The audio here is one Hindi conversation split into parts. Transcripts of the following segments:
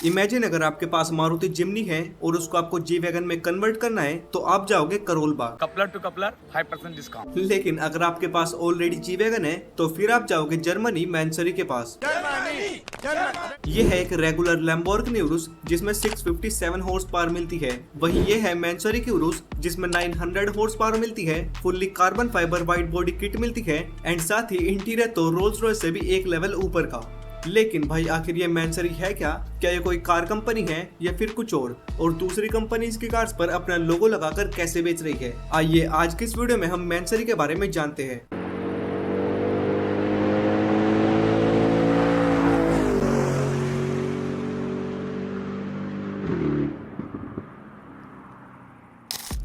इमेजिन अगर आपके पास मारुति जिम्नी है और उसको आपको जी वैगन में कन्वर्ट करना है तो आप जाओगे Karol Bagh. Coupler to coupler 5% discount. लेकिन अगर आपके पास ऑलरेडी जी वैगन है तो फिर आप जाओगे जर्मनी मैनसरी के पास। ये है एक रेगुलर लैम्बोर्गिनी उरुस जिसमें 657 हॉर्स पावर मिलती है। वहीं ये है मैनसरी की उरुस जिसमें 900 हॉर्स पावर मिलती है, fully carbon fibre white body kit मिलती है एंड साथ ही इंटीरियर तो रोल्स रॉयस से भी एक लेवल ऊपर का। लेकिन भाई आखिर ये मैनसरी है क्या ये कोई कार कंपनी है या फिर कुछ और दूसरी कंपनी इसकी कार्स पर अपना लोगो लगाकर कैसे बेच रही है? आइए आज की इस वीडियो में हम मैनसरी के बारे में जानते हैं।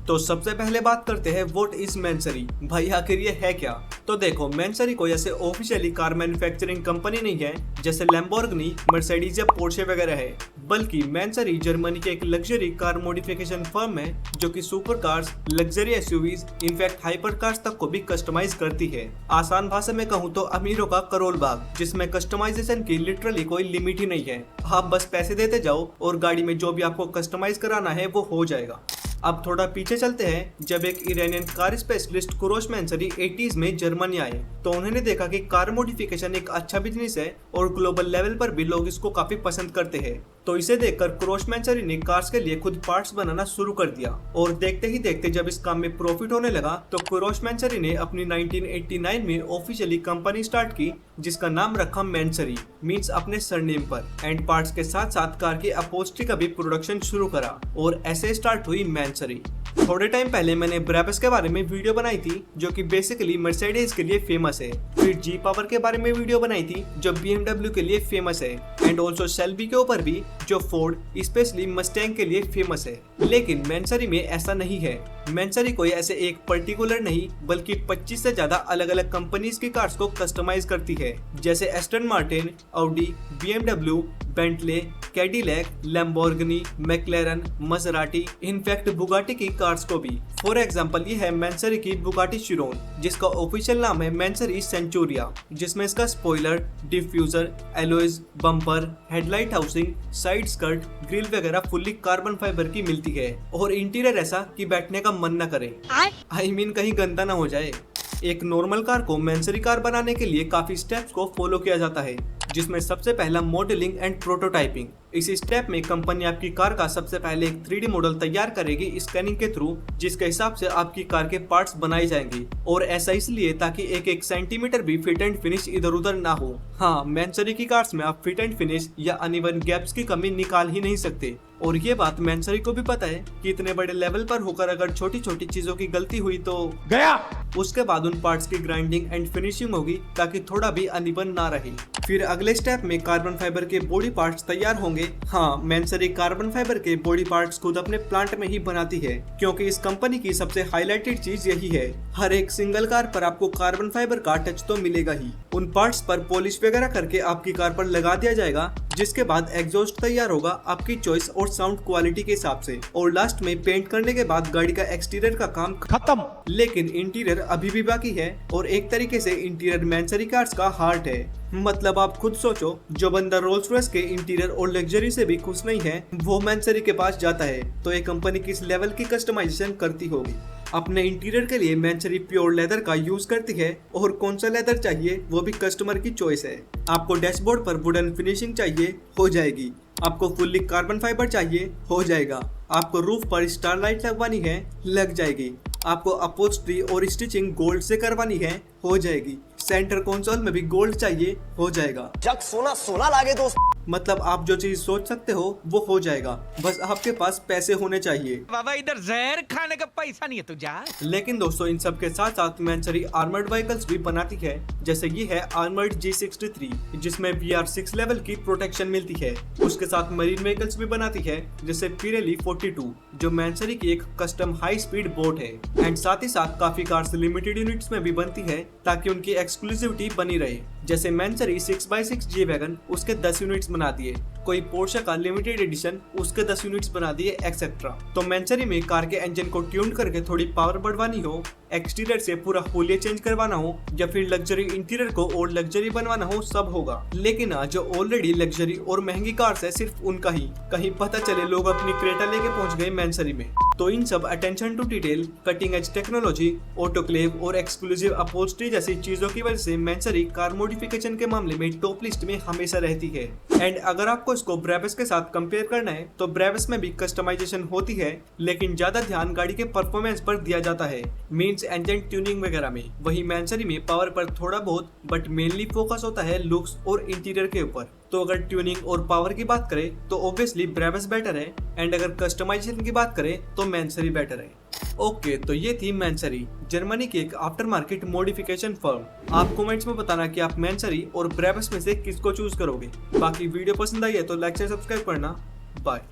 तो सबसे पहले बात करते हैं व्हाट इज मैनसरी। भाई आखिर ये है क्या? तो देखो, मैनसरी कोई ऐसे ऑफिशियली कार मैन्युफैक्चरिंग कंपनी नहीं है जैसे लैम्बोर्गिनी, मर्सिडीज या पोर्शे वगैरह है, बल्कि मैनसरी जर्मनी के एक लग्जरी कार मॉडिफिकेशन फर्म है जो कि super cars, luxury SUVs, in fact hyper cars तक को भी कस्टमाइज करती है। आसान भाषा में कहूँ तो अमीरों का करोल बाग, जिसमें कस्टमाइजेशन की लिटरली कोई लिमिट ही नहीं है। आप बस पैसे देते जाओ और गाड़ी में जो भी आपको कस्टमाइज कराना है वो हो जाएगा। अब थोड़ा पीछे चलते हैं। जब एक ईरानियन कार स्पेशलिस्ट कुरोश मैनसरी 80s में जर्मनी आए तो उन्होंने देखा कि कार मॉडिफिकेशन एक अच्छा बिजनेस है और ग्लोबल लेवल पर भी लोग इसको काफी पसंद करते हैं। तो इसे देखकर कुरोश मैनसरी ने कार्स के लिए खुद पार्ट्स बनाना शुरू कर दिया और देखते ही देखते जब इस काम में प्रॉफिट होने लगा तो कुरोश मैनसरी ने अपनी 1989 में ऑफिशियली कंपनी स्टार्ट की जिसका नाम रखा मैनसरी, मींस अपने सरनेम पर, एंड पार्ट्स के साथ साथ कार की अपहोल्स्ट्री का भी प्रोडक्शन शुरू करा और ऐसे स्टार्ट हुई मैनसरी। थोड़े टाइम पहले मैंने ब्राबस के बारे में वीडियो बनाई थी जो कि बेसिकली मर्सिडीज के लिए फेमस है। फिर जी पावर के बारे में वीडियो बनाई थी जो BMW के लिए फेमस है, एंड ऑल्सो शेल्बी के ऊपर भी जो फोर्ड स्पेशली मस्टैंग के लिए फेमस है। लेकिन मैनसरी में ऐसा नहीं है। मैनसरी कोई ऐसे एक पर्टिकुलर नहीं बल्कि 25 से ज्यादा अलग अलग कंपनीज की कार्स को कस्टमाइज करती है, जैसे Aston Martin, Audi, BMW, Bentley, Cadillac, Lamborghini, McLaren, Maserati, in fact Bugatti की कार्स को भी। फॉर एग्जांपल ये है मैनसरी की बुगाटी चिरोन जिसका ऑफिशियल नाम है मैनसरी सेंचुरिया, जिसमें इसका spoiler, diffuser, alloys, bumper, headlight housing, side skirt, grill वगैरह फुल्ली कार्बन फाइबर की मिलती है और इंटीरियर ऐसा कि बैठने का मन न करे। आई मीन कहीं गंदा ना हो जाए। एक नॉर्मल कार को मैनसरी कार बनाने के लिए काफी स्टेप्स को फॉलो किया जाता है, जिसमें सबसे पहला मॉडलिंग एंड प्रोटोटाइपिंग। इस स्टेप में कंपनी आपकी कार का सबसे पहले एक 3D मॉडल तैयार करेगी स्कैनिंग के थ्रू, जिसके हिसाब से आपकी कार के पार्ट्स बनाए जाएंगे और ऐसा इसलिए ताकि एक एक सेंटीमीटर भी फिट एंड फिनिश इधर उधर ना हो। हाँ, मैनसरी की कार्स में आप फिट एंड फिनिश या अनइवन गैप्स की कमी निकाल ही नहीं सकते और ये बात मैनसरी को भी पता है कि इतने बड़े लेवल पर होकर अगर छोटी छोटी चीजों की गलती हुई तो गया। उसके बाद उन पार्ट्स की ग्राइंडिंग एंड फिनिशिंग होगी ताकि थोड़ा भी अनइवन ना रहे। फिर अगले स्टेप में कार्बन फाइबर के बॉडी पार्ट्स तैयार होंगे। हाँ, मैनसरी कार्बन फाइबर के बॉडी पार्ट्स खुद अपने प्लांट में ही बनाती है क्योंकि इस कंपनी की सबसे हाईलाइटेड चीज यही है। हर एक सिंगल कार पर आपको कार्बन फाइबर का टच तो मिलेगा ही। उन पार्ट्स पर पॉलिश वगैरह करके आपकी कार पर लगा दिया जाएगा, जिसके बाद एग्जॉस्ट तैयार होगा आपकी चॉइस और साउंड क्वालिटी के हिसाब से, और लास्ट में पेंट करने के बाद गाड़ी का एक्सटीरियर का काम खत्म। लेकिन इंटीरियर अभी भी बाकी है और एक तरीके से इंटीरियर मैनसरी कार्स का हार्ट है। मतलब आप खुद सोचो, जो बंदा रोल्स रॉयस के इंटीरियर और लग्जरी से भी खुश नहीं है वो मैनसरी के पास जाता है, तो ये कंपनी किस लेवल की कस्टमाइजेशन करती होगी। अपने इंटीरियर के लिए मैनसरी प्योर लेदर का यूज करती है और कौन सा लेदर चाहिए वो भी कस्टमर की चॉइस है। आपको डैशबोर्ड पर वुडन फिनिशिंग चाहिए, हो जाएगी। आपको फुल्ली कार्बन फाइबर चाहिए, हो जाएगा। आपको रूफ पर स्टारलाइट लगवानी है, लग जाएगी। आपको अपहोल्स्ट्री और स्टिचिंग गोल्ड से करवानी है, हो जाएगी। सेंटर कंसोल में भी गोल्ड चाहिए, हो जाएगा। जग सोना सोना लागे दोस्त। मतलब आप जो चीज सोच सकते हो वो हो जाएगा, बस आपके पास पैसे होने चाहिए। बाबा इधर जहर खाने का पैसा नहीं है तुझा। लेकिन दोस्तों इन सब के साथ साथ मैनसरी आर्मर्ड व्हीकल्स भी बनाती है, जैसे ये है आर्मर्ड G63 जिसमें VR6 लेवल की प्रोटेक्शन मिलती है। उसके साथ मरीन व्हीकल्स भी बनाती है जैसे पिरेली 42 जो मैनसरी की एक कस्टम हाई स्पीड बोट है, एंड साथ ही साथ काफी कार्स लिमिटेड यूनिट्स में भी बनती है ताकि उनकी एक्सक्लूसिविटी बनी रहे। जैसे मैनसरी 6x6 जी वैगन उसके 10 यूनिट्स बना दिए, कोई पोर्शे का लिमिटेड एडिशन उसके 10 यूनिट्स बना दिए, एक्सेट्रा। तो मैनसरी में कार के इंजन को ट्यून करके थोड़ी पावर बढ़वानी हो एक्सटीरियर से पूरा होलिया चेंज करवाना हो या फिर लग्जरी इंटीरियर को और लग्जरी बनवाना हो, सब होगा। लेकिन आज जो ऑलरेडी लग्जरी और महंगी कार्स है सिर्फ उनका ही, कहीं पता चले लोग अपनी क्रेटा लेके पहुंच गए मैंसरी में। तो इन सब attention to detail, cutting edge technology, autoclave और एक्सक्लूसिव अपहोल्स्ट्री जैसी चीजों की वजह से मैंसरी कार मॉडिफिकेशन के मामले में टॉप लिस्ट में हमेशा रहती है। एंड अगर आपको इसको ब्रेविस के साथ कंपेयर करना है तो ब्रेविस में भी कस्टमाइजेशन होती है, लेकिन ज्यादा ध्यान गाड़ी के परफॉर्मेंस पर दिया जाता है, मींस इंजन ट्यूनिंग वगैरह में। वही मैंसरी में पावर पर थोड़ा बहुत बट मेनली फोकस होता है लुक्स और इंटीरियर के ऊपर। तो अगर ट्यूनिंग और पावर की बात करें तो ऑब्वियसली ब्रेविस बेटर है, एंड अगर कस्टमाइजेशन की बात करें तो मैंसरी बेटर है। ओके, तो ये थी मैंसरी, जर्मनी की एक आफ्टर मार्केट मॉडिफिकेशन फर्म। आप कमेंट्स में बताना कि आप मैंसरी और ब्रेविस में से किसको चूज करोगे। बाकी वीडियो पसंद आई है तो लाइक से सब्सक्राइब करना। बाय।